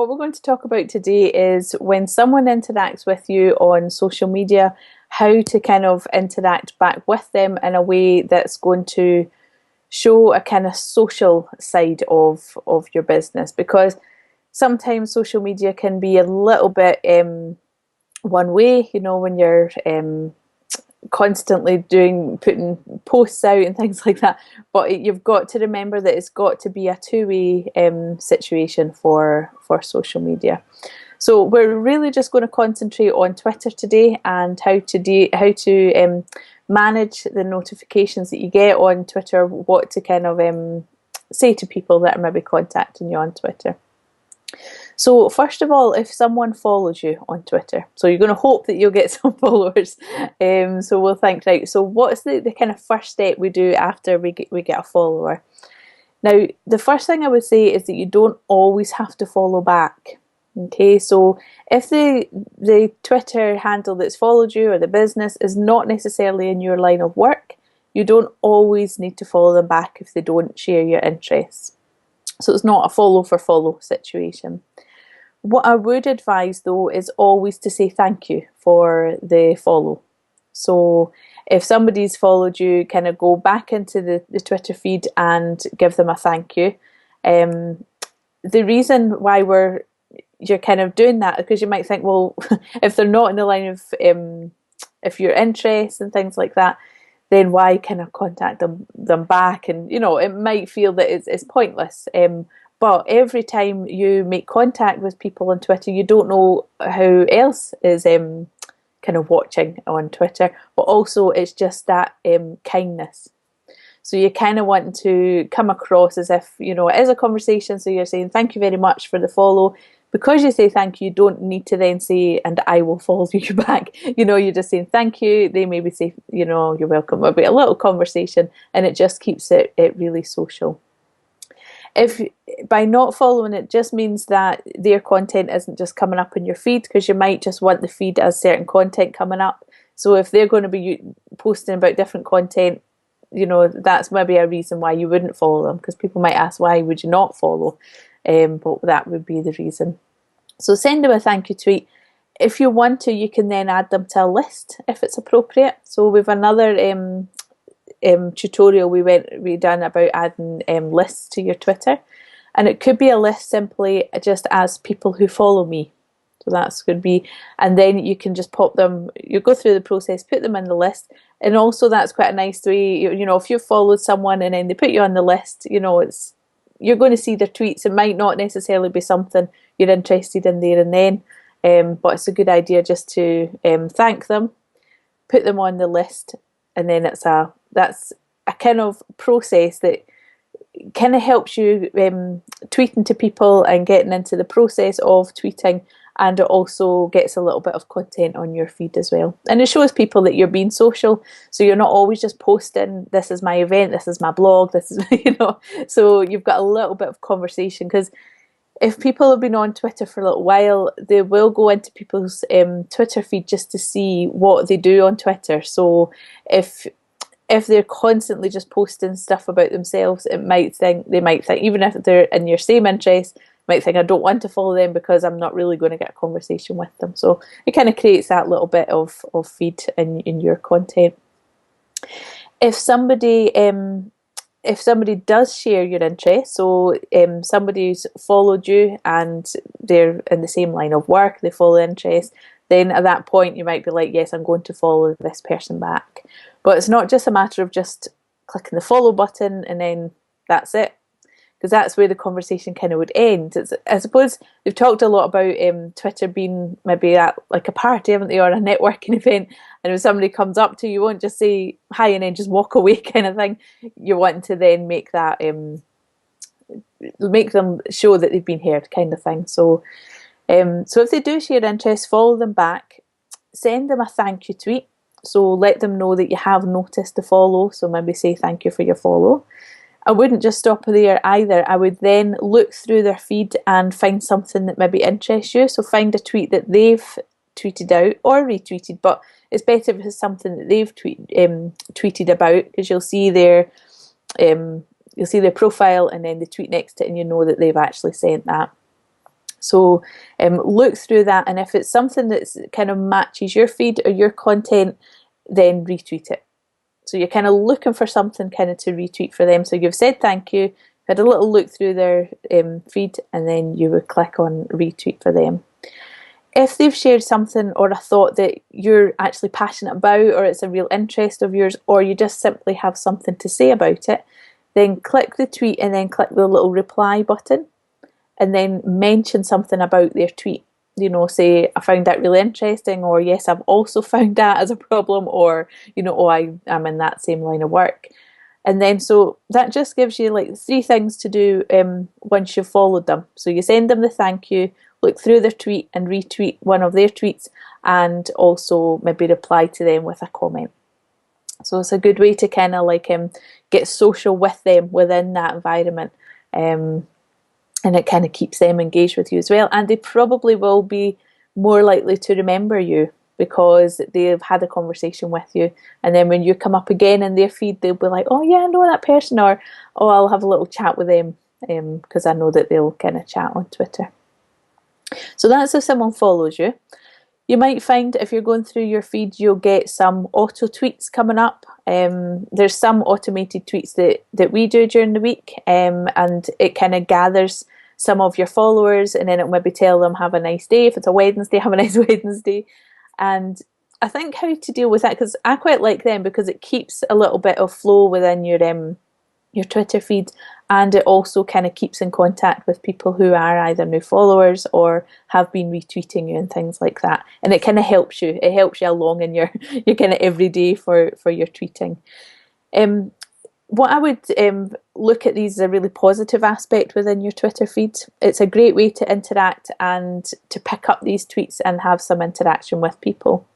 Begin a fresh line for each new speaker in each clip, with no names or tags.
what we're going to talk about today is when someone interacts with you on social media, how to kind of interact back with them in a way that's going to show a kind of social side of your business. Because sometimes social media can be a little bit one way, you know, when you're constantly putting posts out and things like that, but you've got to remember that it's got to be a two-way situation for social media. So we're really just going to concentrate on Twitter today and how to manage the notifications that you get on Twitter, what to kind of say to people that are maybe contacting you on Twitter. So first of all, if someone follows you on Twitter, so you're going to hope that you'll get some followers. So we'll think, right, so what's the kind of first step we do after we get a follower? Now, the first thing I would say is that you don't always have to follow back. Okay, so if the Twitter handle that's followed you or the business is not necessarily in your line of work, you don't always need to follow them back if they don't share your interests. So it's not a follow for follow situation. What I would advise though is always to say thank you for the follow. So if somebody's followed you, kind of go back into the Twitter feed and give them a thank you. The reason why you're kind of doing that is because you might think, well, if they're not in the line of if your interests and things like that, then why kind of contact them back? And you know, it might feel that it's pointless. But every time you make contact with people on Twitter, you don't know who else is kind of watching on Twitter. But also, it's just that kindness. So you kind of want to come across as if, you know, it is a conversation. So you're saying thank you very much for the follow. Because you say thank you, you don't need to then say, and I will follow you back. You know, you're just saying thank you. They maybe say, you know, you're welcome. It'll be a little conversation and it just keeps it really social. If by not following it just means that their content isn't just coming up in your feed, because you might just want the feed as certain content coming up. So if they're going to be posting about different content, you know, that's maybe a reason why you wouldn't follow them, because people might ask, why would you not follow? But that would be the reason. So send them a thank you tweet. If you want to, you can then add them to a list if it's appropriate. So we've another tutorial we done about adding lists to your Twitter, and it could be a list simply just as people who follow me. So that's could be, and then you can just pop them. You go through the process, put them in the list, and also that's quite a nice way. You know, if you've followed someone and then they put you on the list, you know, you're going to see their tweets. It might not necessarily be something you're interested in there and then, but it's a good idea just to thank them, put them on the list, and then that's a kind of process that kind of helps you tweeting to people and getting into the process of tweeting, and it also gets a little bit of content on your feed as well. And it shows people that you're being social, so you're not always just posting, this is my event, this is my blog, this is, you know, so you've got a little bit of conversation. Because if people have been on Twitter for a little while, they will go into people's Twitter feed just to see what they do on Twitter. So if they're constantly just posting stuff about themselves, they might think, even if they're in your same interest, might think, I don't want to follow them because I'm not really going to get a conversation with them. So it kind of creates that little bit of feed in your content. If somebody does share your interest, so somebody's followed you and they're in the same line of work, they follow interest, then at that point you might be like, yes, I'm going to follow this person back. But it's not just a matter of just clicking the follow button and then that's it, because that's where the conversation kind of would end. I suppose we've talked a lot about Twitter being maybe at like a party, haven't they, or a networking event, and if somebody comes up to you, you won't just say hi and then just walk away kind of thing. You're wanting to then make that make them show that they've been heard kind of thing. So if they do share interest, follow them back, send them a thank you tweet. So let them know that you have noticed the follow. So maybe say thank you for your follow. I wouldn't just stop there either. I would then look through their feed and find something that maybe interests you. So find a tweet that they've tweeted out or retweeted, but it's better if it's something that they've tweeted about, because you'll see their profile and then the tweet next to it, and you know that they've actually sent that. So look through that, and if it's something that's kind of matches your feed or your content, then retweet it. So you're kind of looking for something kind of to retweet for them. So you've said thank you, had a little look through their feed, and then you would click on retweet for them. If they've shared something or a thought that you're actually passionate about, or it's a real interest of yours, or you just simply have something to say about it, then click the tweet and then click the little reply button, and then mention something about their tweet. You know, say, I found that really interesting, or yes, I've also found that as a problem, or, you know, oh, I'm in that same line of work. And then so that just gives you like 3 things to do once you've followed them. So you send them the thank you, look through their tweet and retweet one of their tweets, and also maybe reply to them with a comment. So it's a good way to kind of like get social with them within that environment. And it kind of keeps them engaged with you as well. And they probably will be more likely to remember you because they've had a conversation with you. And then when you come up again in their feed, they'll be like, oh yeah, I know that person, or oh, I'll have a little chat with them because I know that they'll kind of chat on Twitter. So that's if someone follows you. You might find if you're going through your feed, you'll get some auto tweets coming up. There's some automated tweets that we do during the week, and it kind of gathers some of your followers, and then it'll maybe tell them have a nice day. If it's a Wednesday, have a nice Wednesday. And I think how to deal with that, because I quite like them because it keeps a little bit of flow within your Twitter feed, and it also kind of keeps in contact with people who are either new followers or have been retweeting you and things like that. And it kind of helps you. It helps you along in your kind of everyday for your tweeting. What I would look at these as a really positive aspect within your Twitter feed. It's a great way to interact and to pick up these tweets and have some interaction with people.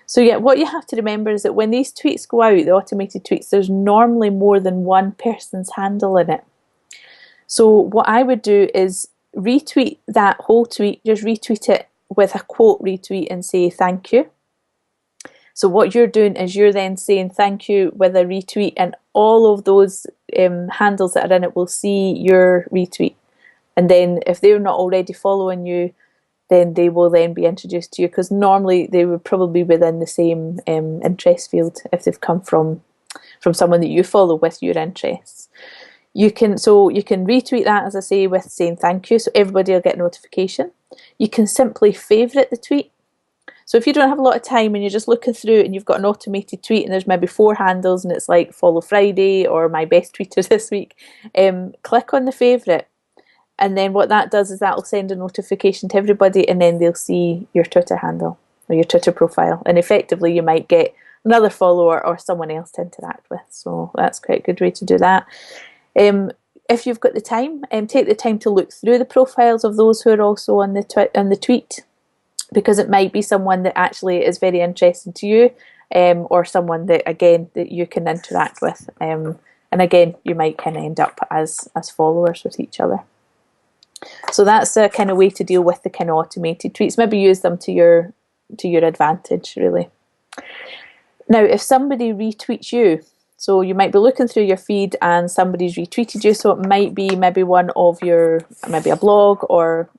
So yeah, what you have to remember is that when these tweets go out, the automated tweets, there's normally more than one person's handle in it. So what I would do is retweet that whole tweet, just retweet it with a quote retweet and say thank you. So what you're doing is you're then saying thank you with a retweet, and all of those handles that are in it will see your retweet. And then if they're not already following you, then they will then be introduced to you, because normally they would probably be within the same interest field if they've come from someone that you follow with your interests. You can retweet that, as I say, with saying thank you, so everybody will get a notification. You can simply favourite the tweet. So if you don't have a lot of time and you're just looking through and you've got an automated tweet and there's maybe 4 handles and it's like Follow Friday or My Best Tweeter This Week, click on the favourite. And then what that does is that will send a notification to everybody, and then they'll see your Twitter handle or your Twitter profile. And effectively you might get another follower or someone else to interact with. So that's quite a good way to do that. If you've got the time, take the time to look through the profiles of those who are also on the tweet, because it might be someone that actually is very interesting to you, or someone that, again, that you can interact with. And again, you might kind of end up as followers with each other. So that's a kind of way to deal with the kind of automated tweets. Maybe use them to your advantage, really. Now, if somebody retweets you, so you might be looking through your feed and somebody's retweeted you, so it might be maybe one of your, maybe a blog or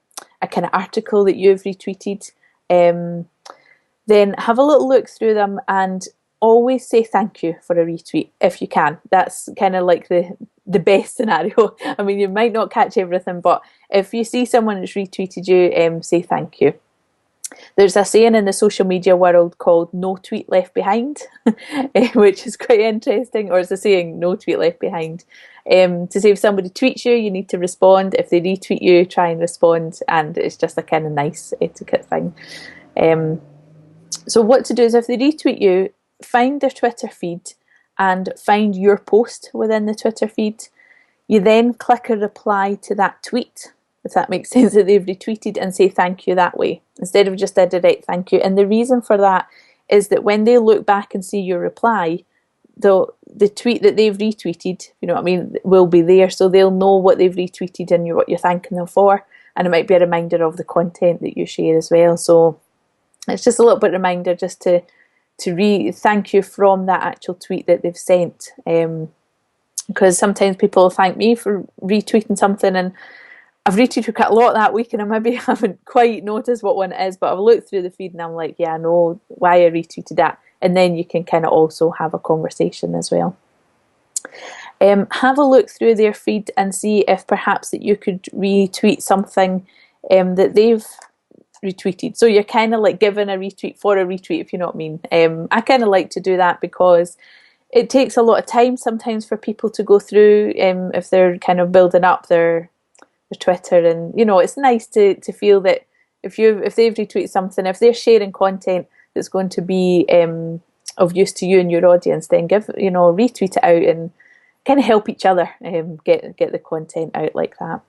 a kind of article that you've retweeted, then have a little look through them and always say thank you for a retweet if you can. That's kind of like the best scenario. I mean, you might not catch everything, but if you see someone that's retweeted you, say thank you. There's a saying in the social media world called "no tweet left behind," which is quite interesting, or it's a saying, "no tweet left behind." To say if somebody tweets you, you need to respond. If they retweet you, try and respond, and it's just a kind of nice etiquette thing. So what to do is if they retweet you, find their Twitter feed and find your post within the Twitter feed. You then click a reply to that tweet, if that makes sense, that they've retweeted, and say thank you that way, instead of just a direct thank you. And the reason for that is that when they look back and see your reply, the tweet that they've retweeted, you know what I mean, will be there, so they'll know what they've retweeted and what you're thanking them for, and it might be a reminder of the content that you share as well. So it's just a little bit of a reminder just to thank you from that actual tweet that they've sent, because sometimes people thank me for retweeting something, and I've retweeted quite a lot that week, and I maybe haven't quite noticed what one it is, but I've looked through the feed and I'm like, yeah, I know why I retweeted that. And then you can kind of also have a conversation as well. Have a look through their feed and see if perhaps that you could retweet something that they've retweeted. So you're kind of like giving a retweet for a retweet, if you know what I mean. I kind of like to do that because it takes a lot of time sometimes for people to go through if they're kind of building up their Twitter, and you know, it's nice to feel that if they've retweeted something, if they're sharing content that's going to be of use to you and your audience, then retweet it out and kind of help each other get the content out like that.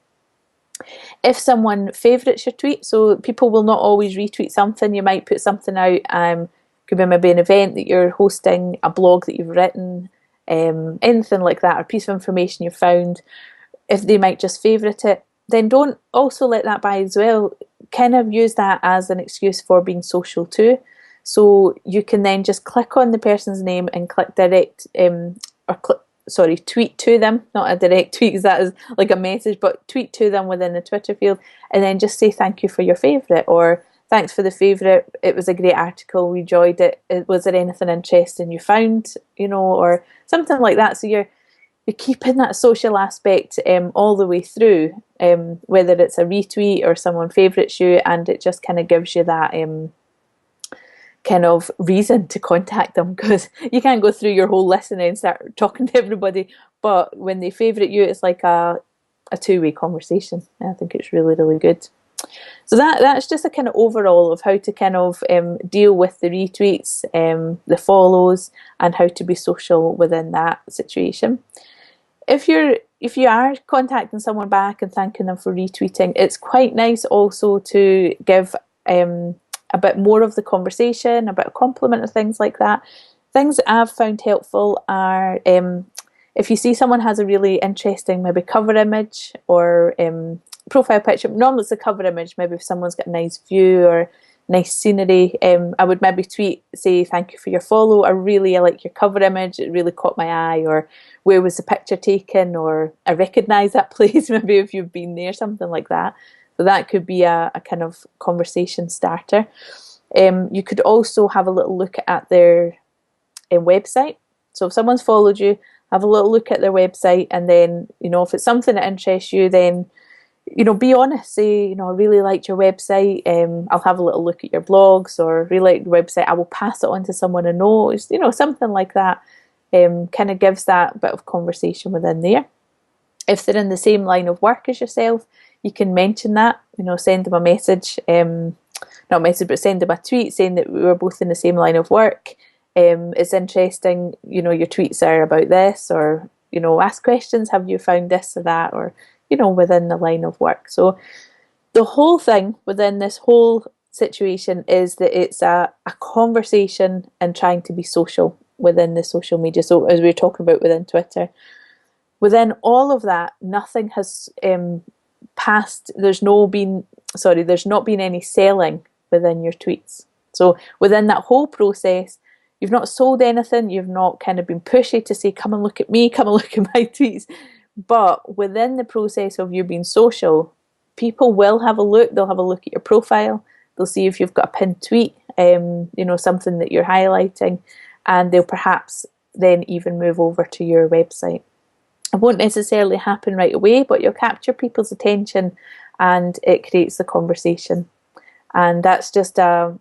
If someone favourites your tweet, so people will not always retweet something, you might put something out, could be maybe an event that you're hosting, a blog that you've written, anything like that, or a piece of information you've found. If they might just favourite it, then don't also let that by as well. Kind of use that as an excuse for being social too. So you can then just click on the person's name and click direct, tweet to them, not a direct tweet because that is like a message, but tweet to them within the Twitter field, and then just say thank you for your favourite, or thanks for the favourite, it was a great article, we enjoyed it, was there anything interesting you found, or something like that. So you're keeping that social aspect all the way through, whether it's a retweet or someone favourites you, and it just kind of gives you that kind of reason to contact them, because you can't go through your whole list and then start talking to everybody, but when they favourite you, it's like a two-way conversation. I think it's really, really good. So that's just a kind of overall of how to kind of deal with the retweets, the follows, and how to be social within that situation. If you are contacting someone back and thanking them for retweeting, it's quite nice also to give a bit more of the conversation, a bit of compliment or things like that. Things that I've found helpful are if you see someone has a really interesting maybe cover image or profile picture. Normally it's a cover image, maybe if someone's got a nice view or nice scenery, I would maybe tweet, say thank you for your follow, I like your cover image, it really caught my eye, or where was the picture taken, or I recognise that place, maybe if you've been there, something like that. So that could be a kind of conversation starter. You could also have a little look at their website. So if someone's followed you, have a little look at their website, and then, if it's something that interests you, then, be honest. Say, I really liked your website. I'll have a little look at your blogs, or really like the website. I will pass it on to someone I know. Something like that kind of gives that bit of conversation within there. If they're in the same line of work as yourself, you can mention that, send them a message, not a message, but send them a tweet saying that we were both in the same line of work. It's interesting, your tweets are about this, or, ask questions, have you found this or that, or, within the line of work. So the whole thing within this whole situation is that it's a conversation and trying to be social within the social media. So as we were talking about within Twitter, within all of that, nothing has passed. There's not been any selling within your tweets. So within that whole process, you've not sold anything. You've not kind of been pushy to say, come and look at me, come and look at my tweets. But within the process of you being social, people will have a look. They'll have a look at your profile. They'll see if you've got a pinned tweet, something that you're highlighting, and they'll perhaps then even move over to your website. It won't necessarily happen right away, but you'll capture people's attention and it creates the conversation. And that's just a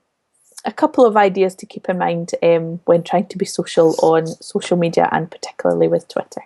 couple of ideas to keep in mind when trying to be social on social media, and particularly with Twitter.